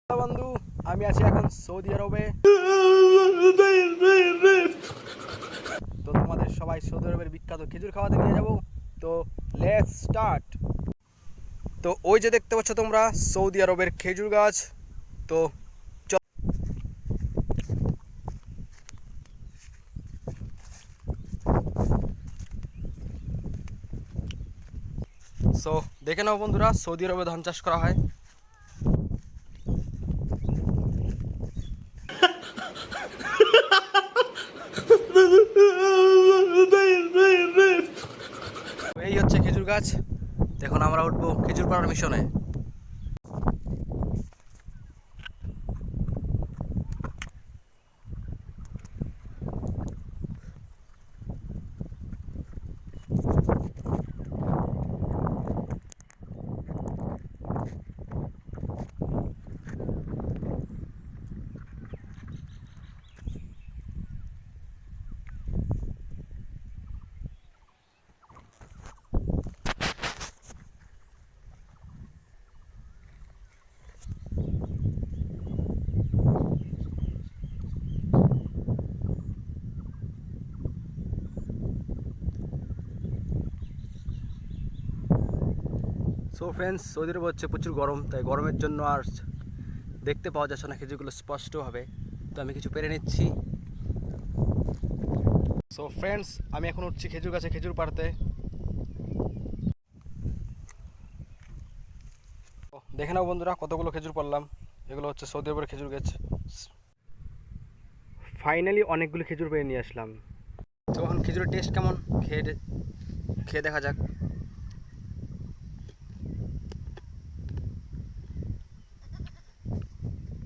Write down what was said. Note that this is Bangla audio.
বন্ধু, আমি আছি এখন সৌদি আরবে। তো তোমাদের সবাই সৌদি আরবের বিখ্যাত খেজুর খাওয়াতে নিয়ে যাব। তো লেটস স্টার্ট। তো ওই যে দেখতে পাচ্ছ তোমরা সৌদি আরবের খেজুর গাছ। তো দেখে নাও বন্ধুরা, সৌদি আরবে ধান চাষ করা হয়। এই হচ্ছে খেজুর গাছ। এখন আমরা উঠবো খেজুর পাড়ার মিশনে। সো ফ্রেন্ডস, সৌদি আরব হচ্ছে প্রচুর গরম, তাই গরমের জন্য আর দেখতে পাওয়া যাচ্ছে না খেজুরগুলো স্পষ্টভাবে। তো আমি কিছু পেরে নিচ্ছি। সো ফ্রেন্ডস, আমি এখন উঠছি খেজুর গাছে খেজুর পাড়তে। দেখে নাও বন্ধুরা কতগুলো খেজুর পারলাম। এগুলো হচ্ছে সৌদি আরবের খেজুর গাছ। ফাইনালি অনেকগুলো খেজুর পেরে নিয়ে আসলাম। তো এখন খেজুরের টেস্ট কেমন খেয়ে দেখা যাক।